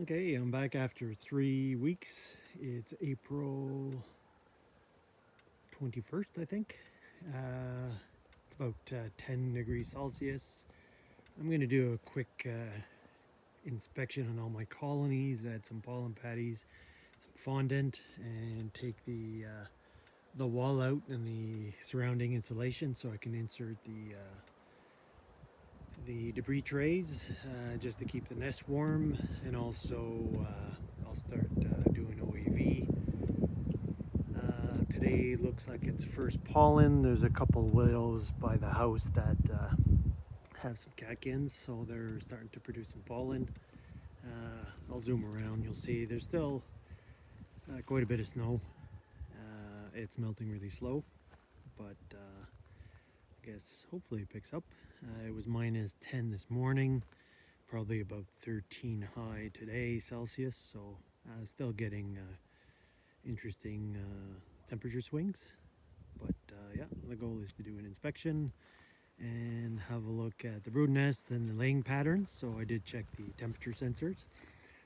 Okay, I'm back after 3 weeks. It's April 21st, I think. It's about 10 degrees Celsius. I'm going to do a quick inspection on all my colonies, add some pollen patties, some fondant, and take the wall out and the surrounding insulation so I can insert the debris trays just to keep the nest warm, and also I'll start doing OAV. Today looks like it's first pollen. There's a couple willows by the house that have some catkins, so they're starting to produce some pollen. I'll zoom around, you'll see there's still quite a bit of snow. It's melting really slow, but I guess hopefully it picks up. It was -10 this morning, probably about 13 high today Celsius, so still getting interesting temperature swings. But yeah, the goal is to do an inspection and have a look at the brood nest and the laying patterns. So I did check the temperature sensors.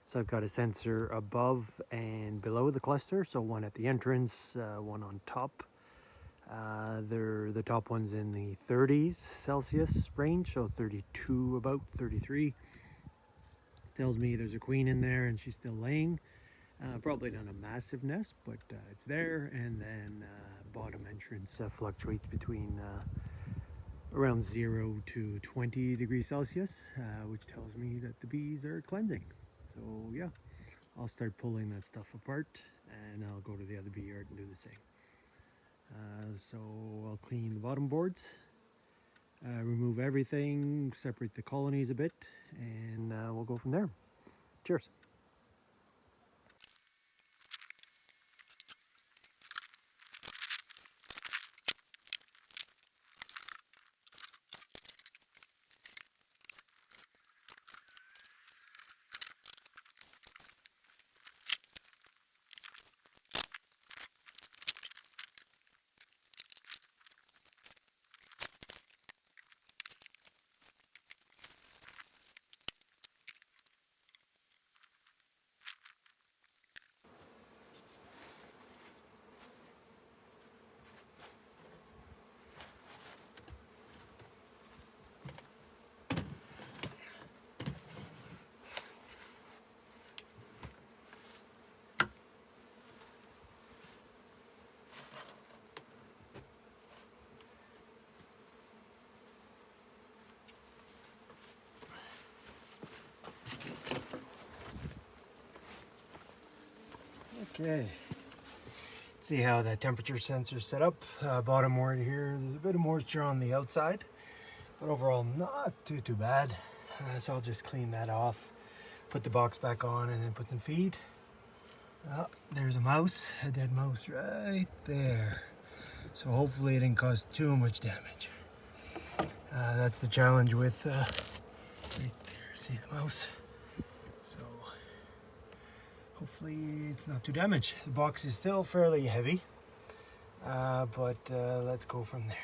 So I've got a sensor above and below the cluster. So one at the entrance, one on top. The top one's in the 30s Celsius range, so 32, about 33. Tells me there's a queen in there and she's still laying. Probably not a massive nest, but it's there. And then bottom entrance fluctuates between around 0 to 20 degrees Celsius, which tells me that the bees are cleansing. So yeah, I'll start pulling that stuff apart and I'll go to the other bee yard and do the same. So I'll clean the bottom boards, remove everything, separate the colonies a bit, and we'll go from there. Cheers. Okay, see how that temperature sensor is set up. Bottom ward here, there's a bit of moisture on the outside, but overall not too bad. So I'll just clean that off, put the box back on, and then put some feed. There's a mouse, a dead mouse right there. So hopefully it didn't cause too much damage. That's the challenge with right there, see the mouse. So hopefully it's not too damaged. The box is still fairly heavy, but let's go from there.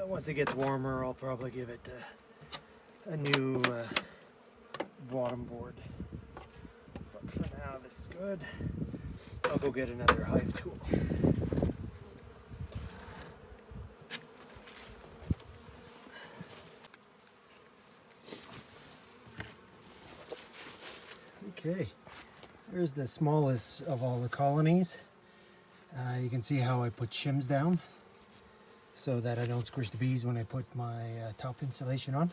Once it gets warmer, I'll probably give it a new bottom board. But for now, this is good. I'll go get another hive tool. Okay, there's the smallest of all the colonies. You can see how I put shims down so that I don't squish the bees when I put my top insulation on.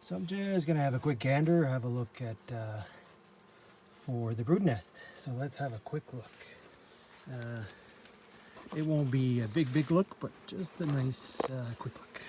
So I'm just going to have a quick gander, have a look at for the brood nest. So let's have a quick look. It won't be a big look, but just a nice quick look.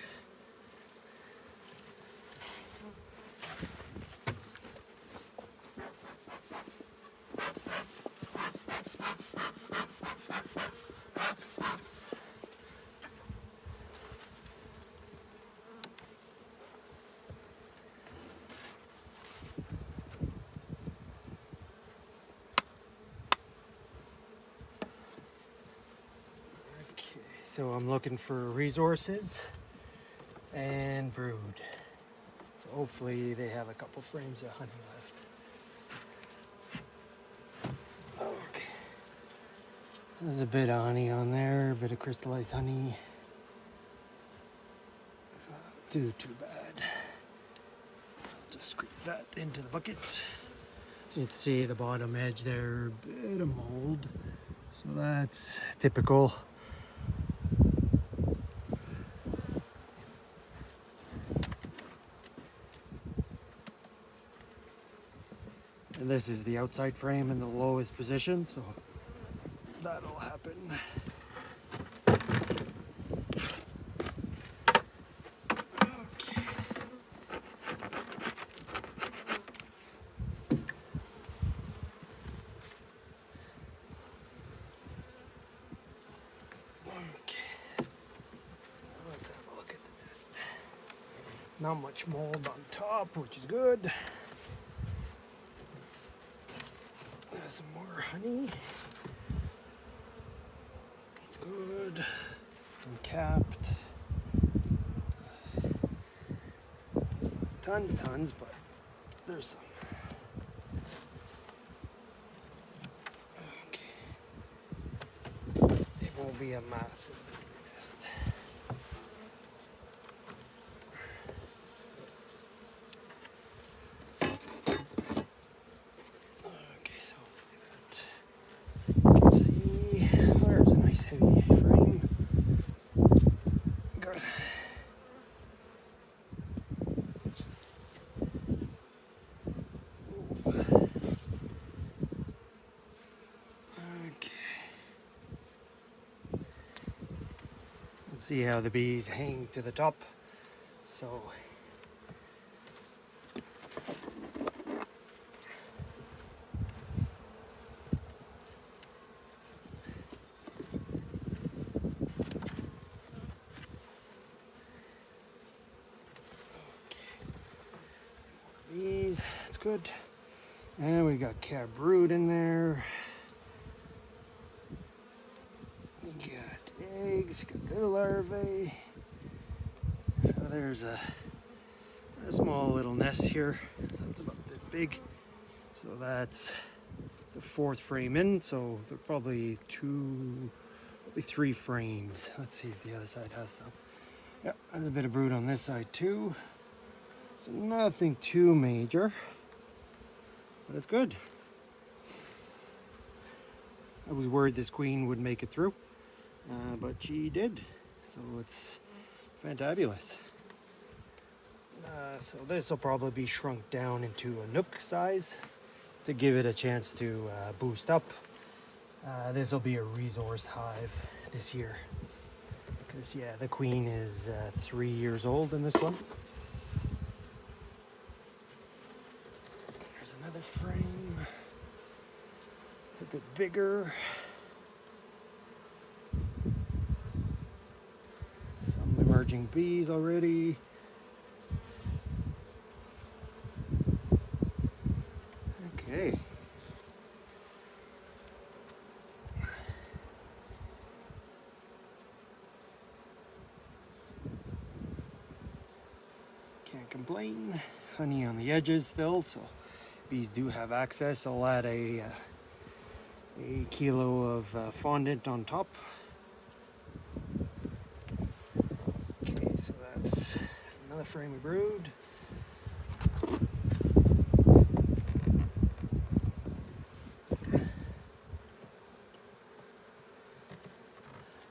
So I'm looking for resources and brood. So hopefully they have a couple frames of honey left. Okay. There's a bit of honey on there, a bit of crystallized honey. It's not too bad. I'll just scrape that into the bucket. So you can see the bottom edge there, a bit of mold. So that's typical. And this is the outside frame in the lowest position, so that'll happen. Okay. Let's have a look at the nest. Not much mold on top, which is good. Some more honey. It's good. And capped. There's not tons, but there's some. Okay. It won't be a massive nest. Heavy frame. Good. Okay. Let's see how the bees hang to the top. So that's good. And we got cat brood in there. We got eggs, got little larvae. So there's a small little nest here. So it's about this big. So that's the fourth frame in. So there are probably three frames. Let's see if the other side has some. Yeah, there's a bit of brood on this side too. So nothing too major, but it's good. I was worried this queen would make it through, but she did. So it's fantabulous. So this will probably be shrunk down into a nook size to give it a chance to boost up. This will be a resource hive this year. Because yeah, the queen is 3 years old in this one. There's another frame, a bit bigger. Some emerging bees already. Okay. Can't complain. Honey on the edges still, so bees do have access. I'll add a kilo of fondant on top. Okay, so that's another frame of brood.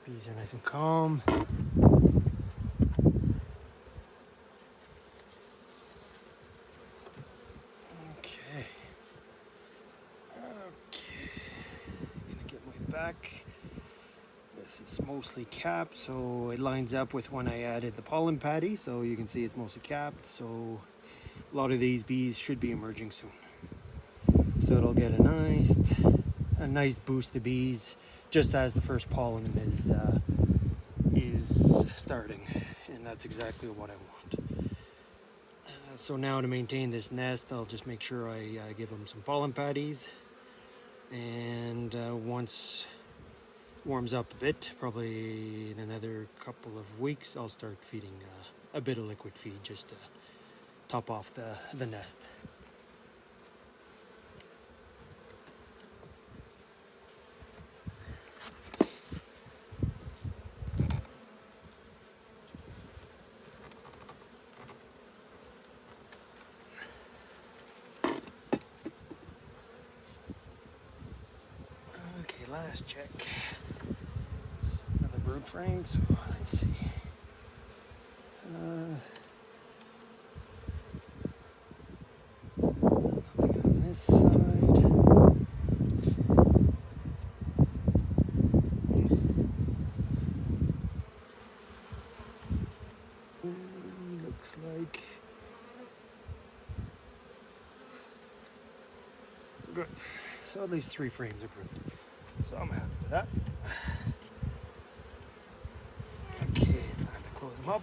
Bees are nice and calm. Okay. back. This is mostly capped, so it lines up with when I added the pollen patty, so you can see it's mostly capped, so a lot of these bees should be emerging soon. So it'll get a nice boost of bees just as the first pollen is starting, and that's exactly what I want. So now to maintain this nest, I'll just make sure I give them some pollen patties, and once warms up a bit, probably in another couple of weeks, I'll start feeding a bit of liquid feed just to top off the nest. Okay, last check. It's another brood frame, so let's see. Nothing on this side. Looks like good. So at least 3 frames are brood. So I'm happy with that. Okay, it's time to close them up.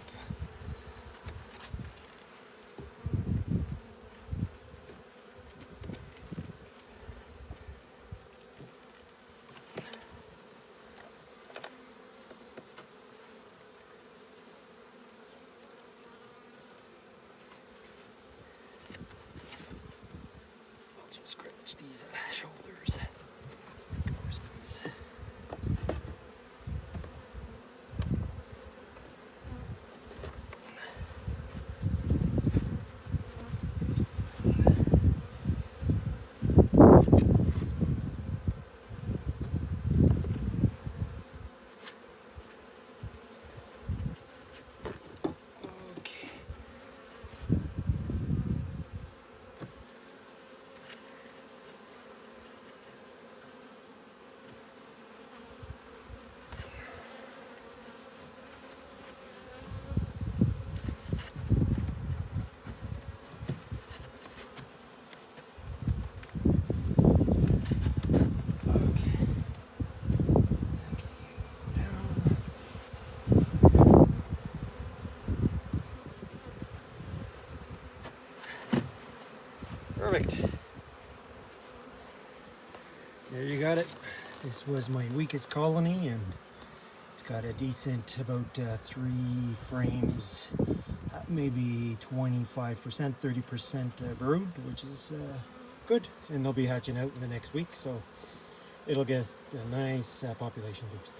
I'll just scratch these shoulders. Course, please. Okay. Perfect. There you got it. This was my weakest colony, and it's got a decent about 3 frames, maybe 25%, 30% brood, which is good. And they'll be hatching out in the next week, so it'll get a nice population boost.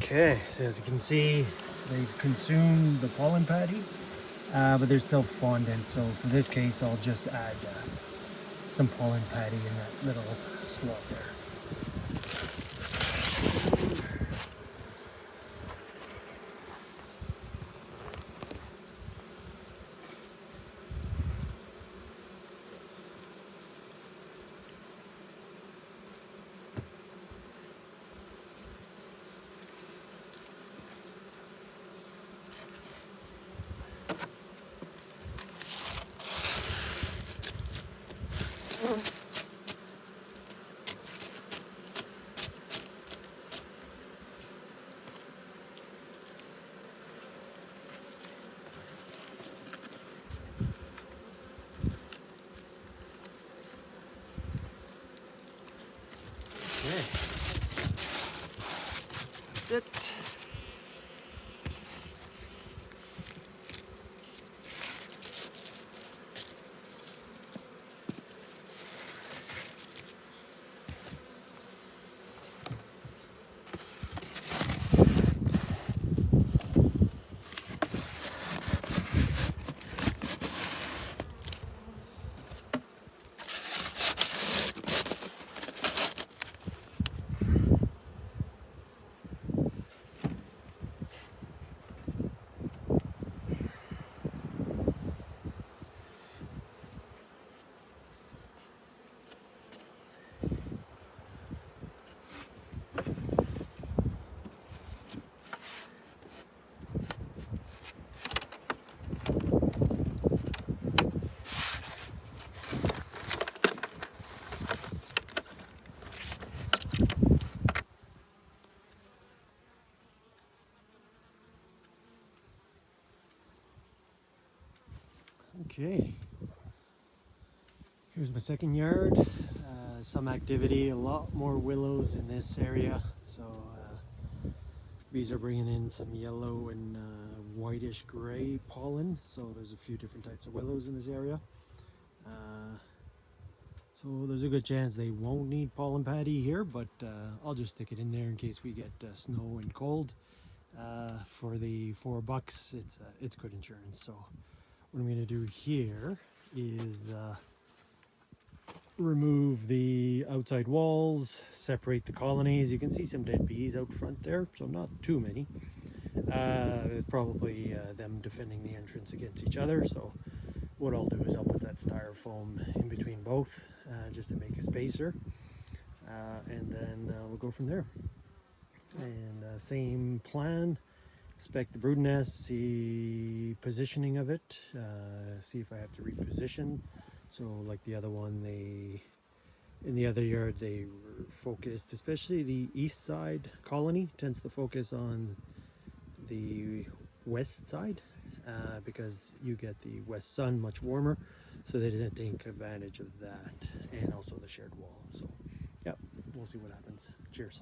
Okay, so as you can see, they've consumed the pollen patty, but there's still fondant. So for this case, I'll just add some pollen patty in that little slot there. Okay, that's it. Okay, here's my second yard. Some activity, a lot more willows in this area. So bees are bringing in some yellow and whitish gray pollen. So there's a few different types of willows in this area. So there's a good chance they won't need pollen patty here, but I'll just stick it in there in case we get snow and cold. For the $4, it's good insurance. So what I'm going to do here is remove the outside walls, separate the colonies. You can see some dead bees out front there, so not too many. It's probably them defending the entrance against each other. So what I'll do is I'll put that styrofoam in between both just to make a spacer, and then we'll go from there. And same plan. Inspect the brood nest, see positioning of it, see if I have to reposition. So like the other one, in the other yard they were focused, especially the east side colony tends to focus on the west side because you get the west sun much warmer, so they didn't take advantage of that, and also the shared wall. So yeah, we'll see what happens. Cheers.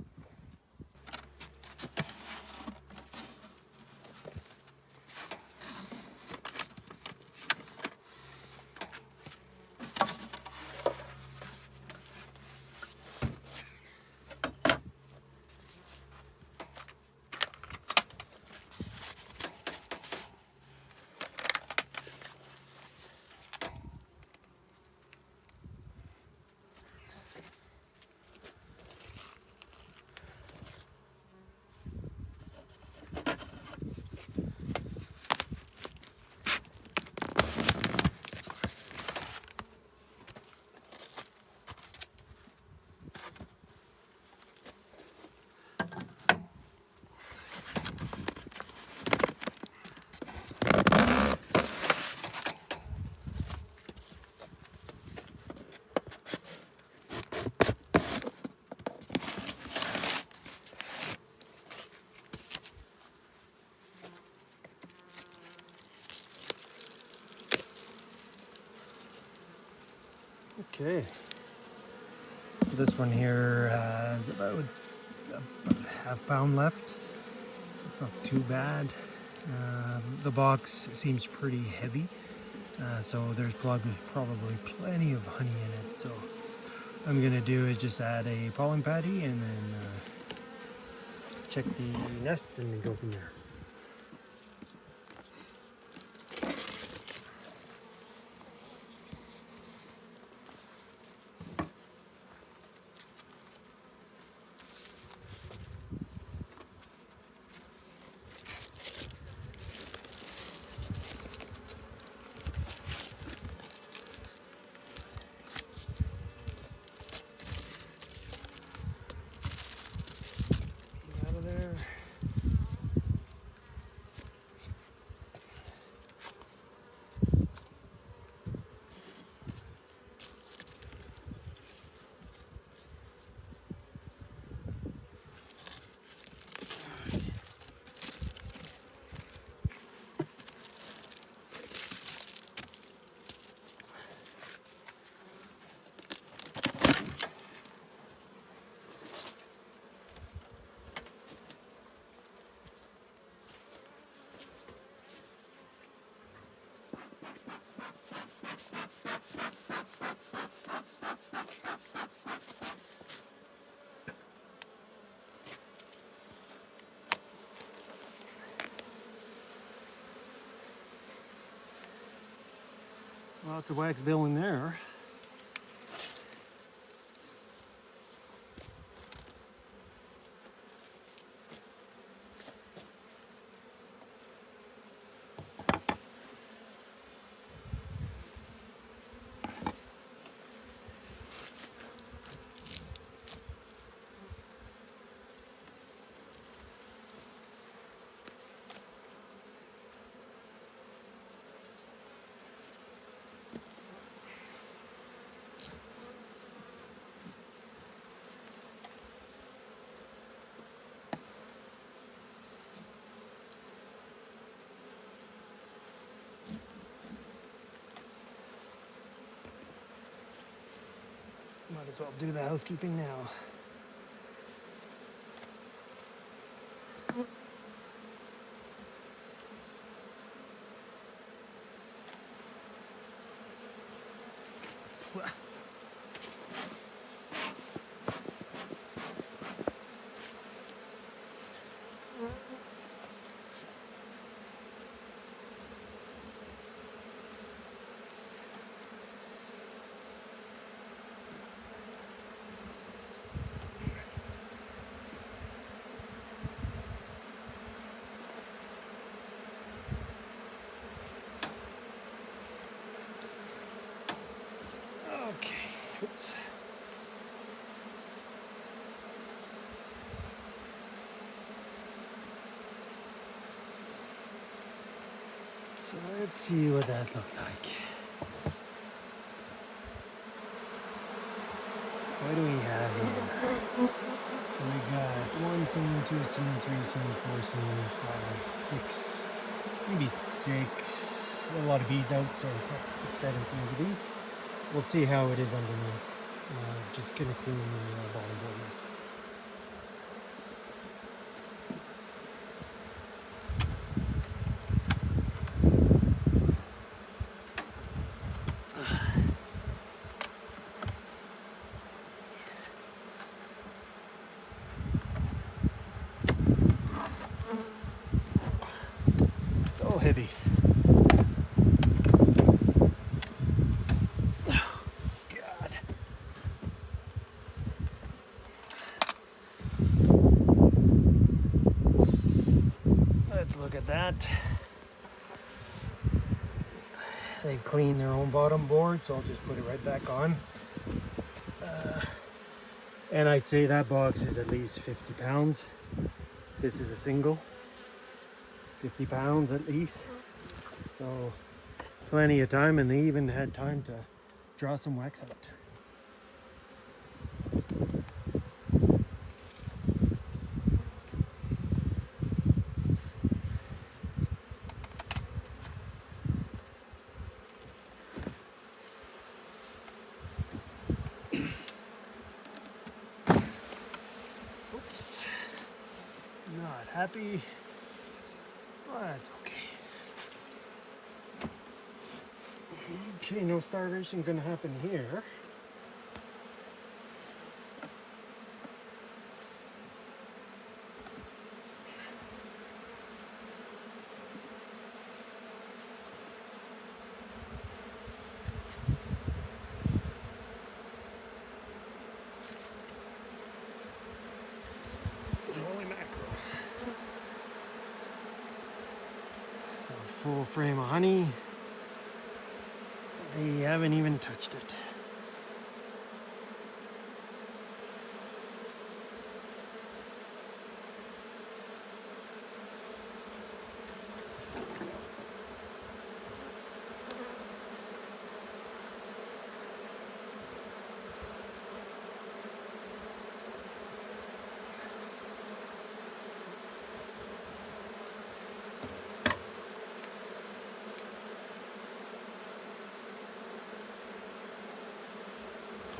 Okay, so this one here has about a half pound left, so it's not too bad. The box seems pretty heavy, so there's probably plenty of honey in it. So what I'm gonna do is just add a pollen patty and then check the nest and then go from there. Out of there. Lots of wax bill in there. Might as well do the housekeeping now. Okay, oops. So let's see what that looks like. What do we have here? We got 1 scene, 2 scene, 3 scene, 4 scene, 5, 6, maybe 6. A lot of bees out, so 6, 7 scenes of bees. We'll see how it is underneath. Just gonna clean the bottom border. So heavy. Let's look at that. They've cleaned their own bottom board, so I'll just put it right back on. And I'd say that box is at least 50 pounds. This is a single. 50 pounds at least. So plenty of time, and they even had time to draw some wax out. Oops. Not happy, but okay. Okay, no starvation gonna happen here. Full frame of honey. They haven't even touched it.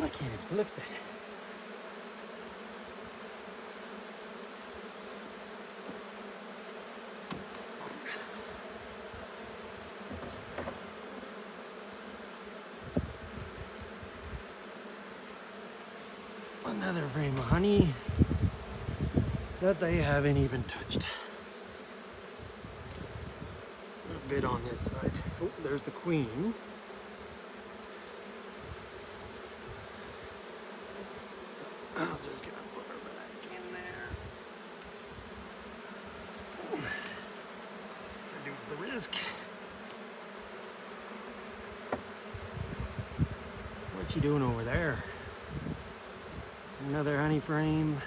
I can't lift it. Another frame of honey that they haven't even touched. A bit on this side. Oh, there's the queen. I'll just gonna put her back in there. Reduce the risk. What you doing over there? Another honey frame.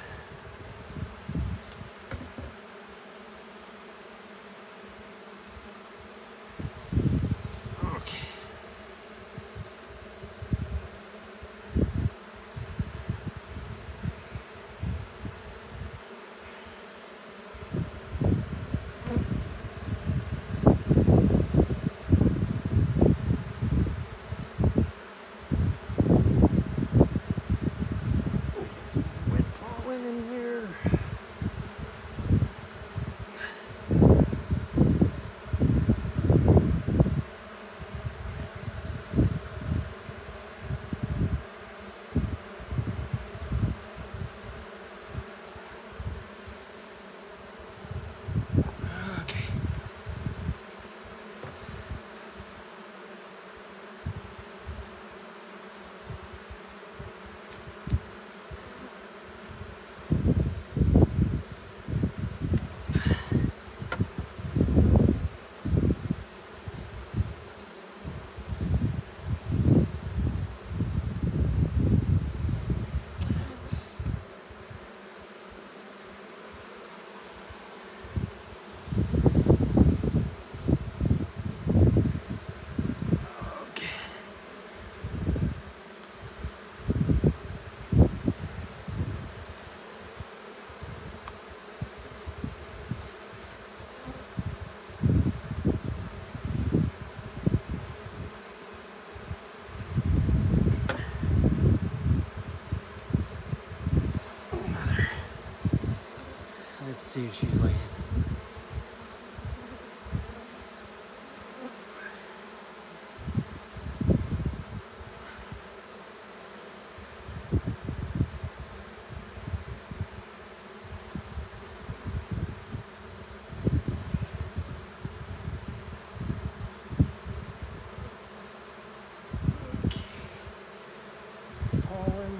Okay. In here. Okay. Let's see if she's laying. Pollen.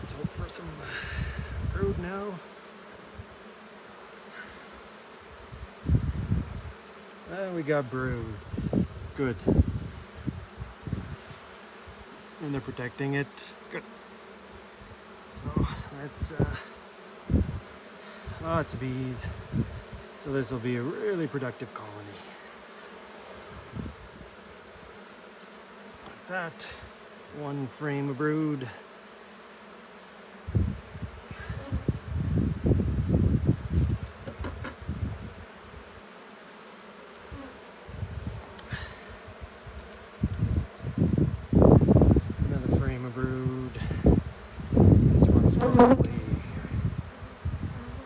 Let's hope for some brood now. We got brood. Good. And they're protecting it. Good. So let's lots of bees. So this will be a really productive colony. Like that. One frame of brood. Another frame of brood. This one's probably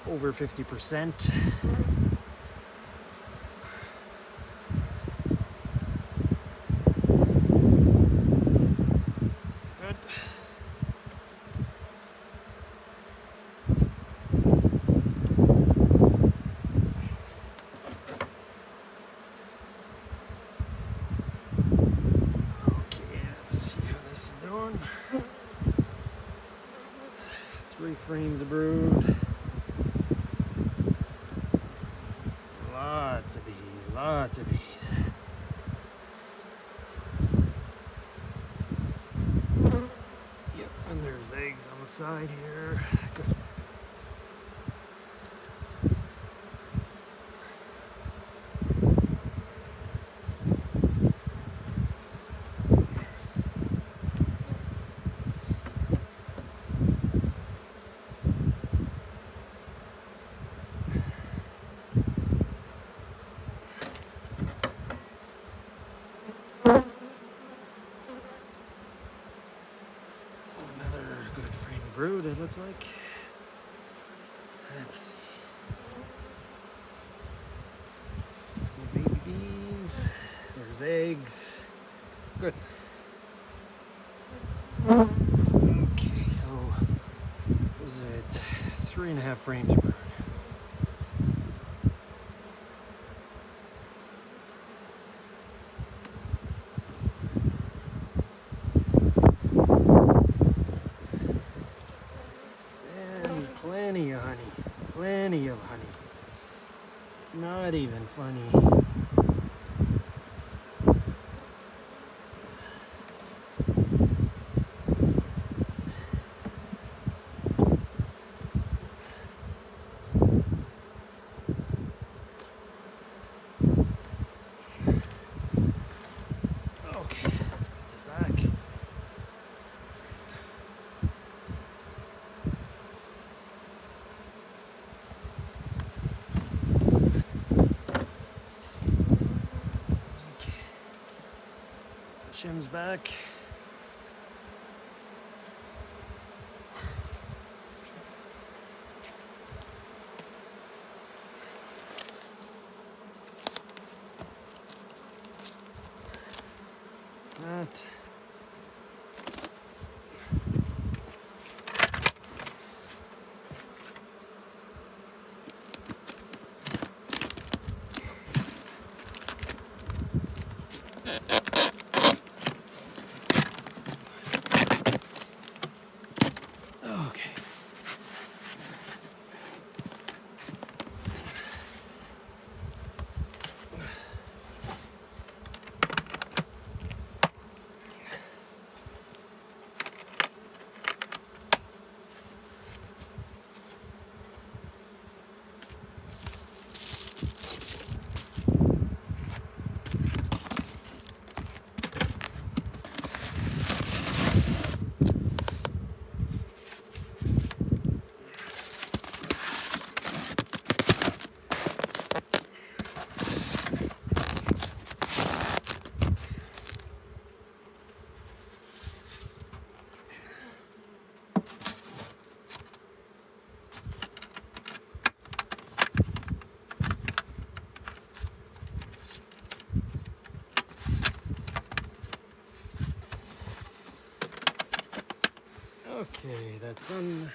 over 50%. frames of brood. Lots of bees, lots of bees. Yep, and there's eggs on the side here. Good. Another good frame of brood, it looks like. Let's see. The baby bees. There's eggs. Good. Okay, so is it 3.5 frames of brood? And plenty of honey. Plenty of honey. Not even funny. Okay, let's put this back. Okay. Shim's back. That. Okay. Okay, that's done.